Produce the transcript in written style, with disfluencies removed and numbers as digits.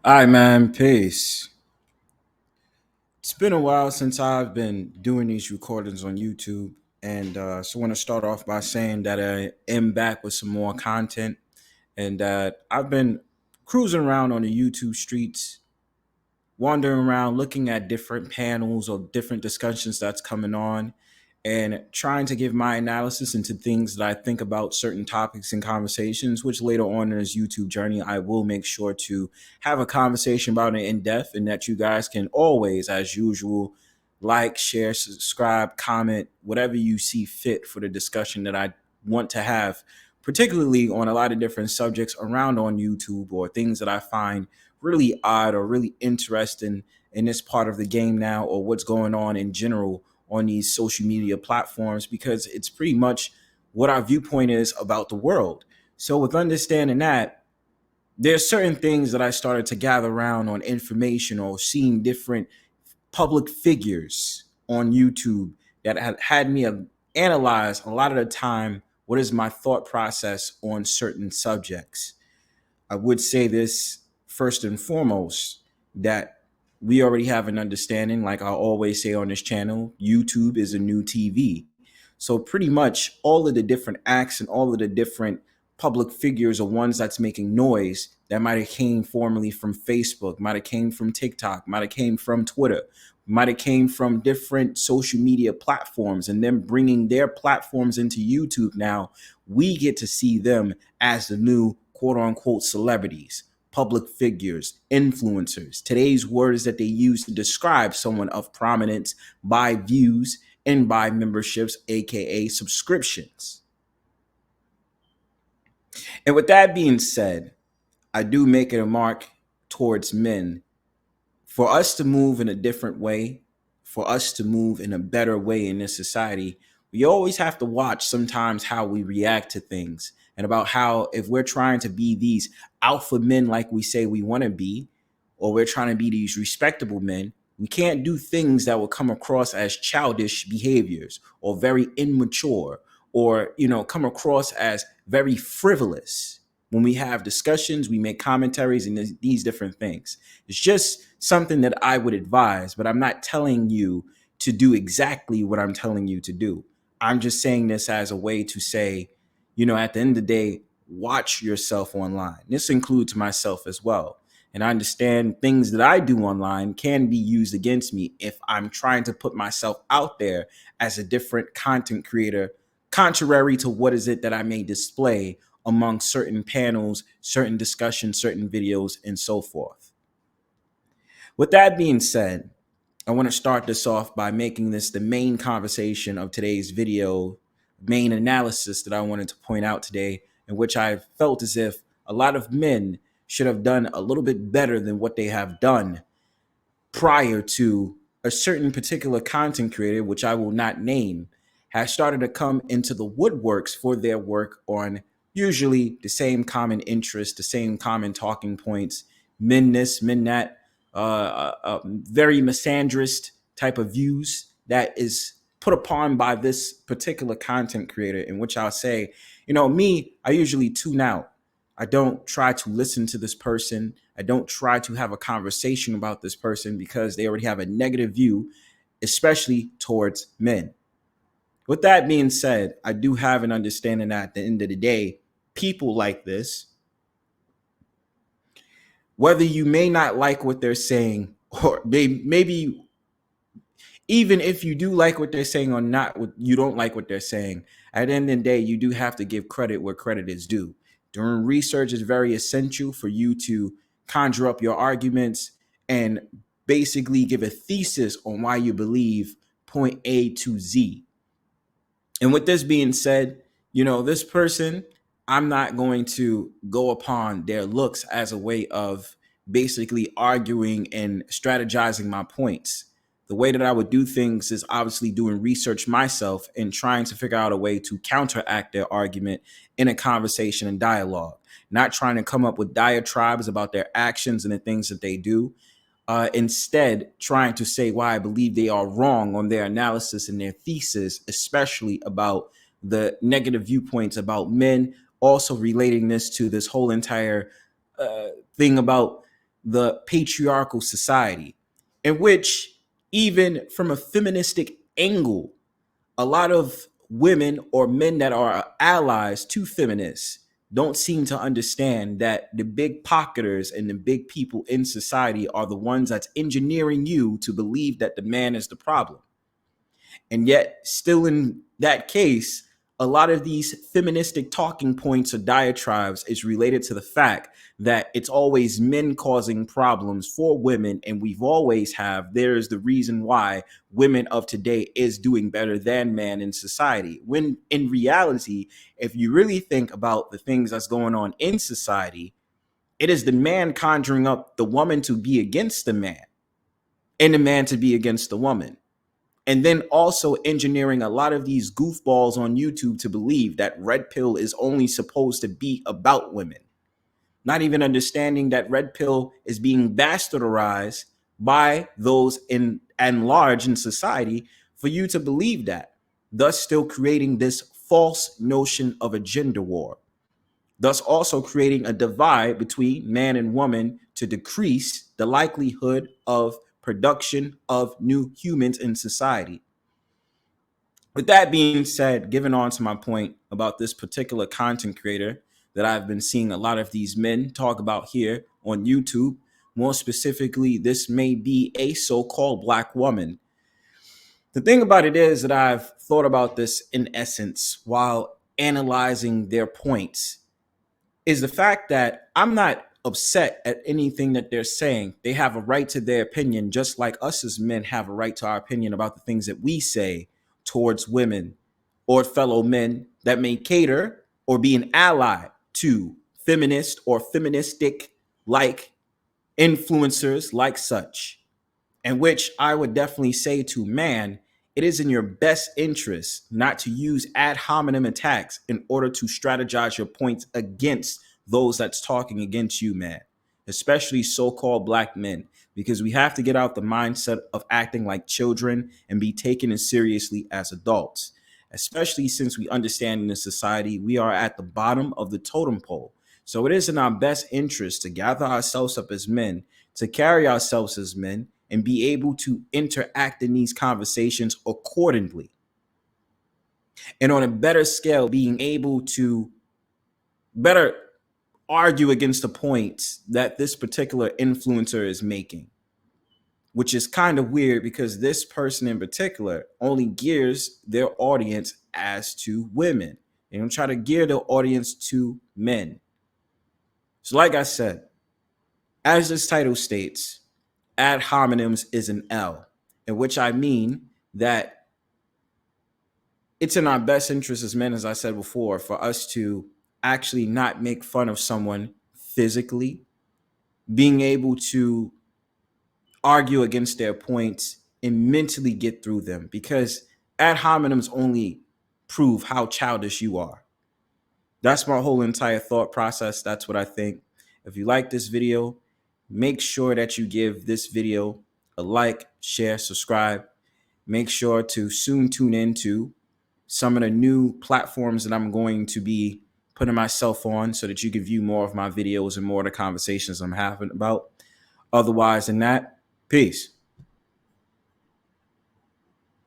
All right, man. Peace. It's been a while since I've been doing these recordings on YouTube. And so I want to start off by saying that I am back with some more content and that I've been cruising around on the YouTube streets, wandering around looking at different panels or different discussions that's coming on and trying to give my analysis into things that I think about certain topics and conversations, which later on in this YouTube journey, I will make sure to have a conversation about it in depth and that you guys can always, as usual, like, share, subscribe, comment, whatever you see fit for the discussion that I want to have, particularly on a lot of different subjects around on YouTube or things that I find really odd or really interesting in this part of the game now or what's going on in general on these social media platforms because it's pretty much what our viewpoint is about the world. So with understanding that, there's certain things that I started to gather around on information or seeing different public figures on YouTube that had me analyze a lot of the time what is my thought process on certain subjects. I would say this first and foremost that we already have an understanding, like I always say on this channel, YouTube is a new TV. So pretty much all of the different acts and all of the different public figures are ones that's making noise that might have came formerly from Facebook, might have came from TikTok, might have came from Twitter, might have came from different social media platforms and them bringing their platforms into YouTube. Now we get to see them as the new quote unquote celebrities, public figures, influencers. Today's words that they use to describe someone of prominence by views and by memberships, aka subscriptions. And with that being said, I do make it a mark towards men for us to move in a different way, for us to move in a better way in this society. We always have to watch sometimes how we react to things and about how if we're trying to be these alpha men like we say we want to be, or we're trying to be these respectable men, we can't do things that will come across as childish behaviors or very immature or come across as very frivolous. When we have discussions, we make commentaries and these different things. It's just something that I would advise, but I'm not telling you to do exactly what I'm telling you to do. I'm just saying this as a way to say, at the end of the day, watch yourself online. This includes myself as well. And I understand things that I do online can be used against me if I'm trying to put myself out there as a different content creator, contrary to what is it that I may display among certain panels, certain discussions, certain videos, and so forth. With that being said, I want to start this off by making this the main conversation of today's video, main analysis that I wanted to point out today, in which I felt as if a lot of men should have done a little bit better than what they have done prior to a certain particular content creator, which I will not name, has started to come into the woodworks for their work on usually the same common interests, the same common talking points, men this, men that, very misandrist type of views that is put upon by this particular content creator, in which I'll say, me, I usually tune out. I don't try to listen to this person. I don't try to have a conversation about this person because they already have a negative view, especially towards men. With that being said, I do have an understanding that at the end of the day, people like this, whether you may not like what they're saying, or maybe even if you do like what they're saying or not, you don't like what they're saying, at the end of the day, you do have to give credit where credit is due. Doing research is very essential for you to conjure up your arguments and basically give a thesis on why you believe point A to Z. And with this being said, this person, I'm not going to go upon their looks as a way of basically arguing and strategizing my points. The way that I would do things is obviously doing research myself and trying to figure out a way to counteract their argument in a conversation and dialogue, not trying to come up with diatribes about their actions and the things that they do. Instead, trying to say why I believe they are wrong on their analysis and their thesis, especially about the negative viewpoints about men, also relating this to this whole entire thing about the patriarchal society, in which, even from a feministic angle, a lot of women or men that are allies to feminists don't seem to understand that the big pocketers and the big people in society are the ones that's engineering you to believe that the man is the problem. And yet, still in that case, a lot of these feministic talking points or diatribes is related to the fact that it's always men causing problems for women, and we've always have. There's the reason why women of today is doing better than men in society. When in reality, if you really think about the things that's going on in society, it is the man conjuring up the woman to be against the man, and the man to be against the woman. And then also engineering a lot of these goofballs on YouTube to believe that red pill is only supposed to be about women, not even understanding that red pill is being bastardized by those in and large in society for you to believe that, thus still creating this false notion of a gender war, thus also creating a divide between man and woman to decrease the likelihood of production of new humans in society. With that being said, given on to my point about this particular content creator that I've been seeing a lot of these men talk about here on YouTube, more specifically, this may be a so-called black woman. The thing about it is that I've thought about this in essence while analyzing their points is the fact that I'm not upset at anything that they're saying. They have a right to their opinion, just like us as men have a right to our opinion about the things that we say towards women or fellow men that may cater or be an ally to feminist or feministic like influencers like such, in which I would definitely say to man, it is in your best interest not to use ad hominem attacks in order to strategize your points against those that's talking against you, man, especially so-called black men, because we have to get out the mindset of acting like children and be taken as seriously as adults, especially since we understand in this society we are at the bottom of the totem pole. So it is in our best interest to gather ourselves up as men, to carry ourselves as men, and be able to interact in these conversations accordingly. And on a better scale, being able to better argue against the points that this particular influencer is making, which is kind of weird because this person in particular only gears their audience as to women. They don't try to gear their audience to men. So like I said, as this title states, ad hominems is an L, in which I mean that it's in our best interest as men, as I said before, for us to actually not make fun of someone physically, being able to argue against their points and mentally get through them, because ad hominems only prove how childish you are. That's my whole entire thought process. That's what I think. If you like this video, make sure that you give this video a like, share, subscribe. Make sure to soon tune into some of the new platforms that I'm going to be putting myself on so that you can view more of my videos and more of the conversations I'm having about. Otherwise than that, peace.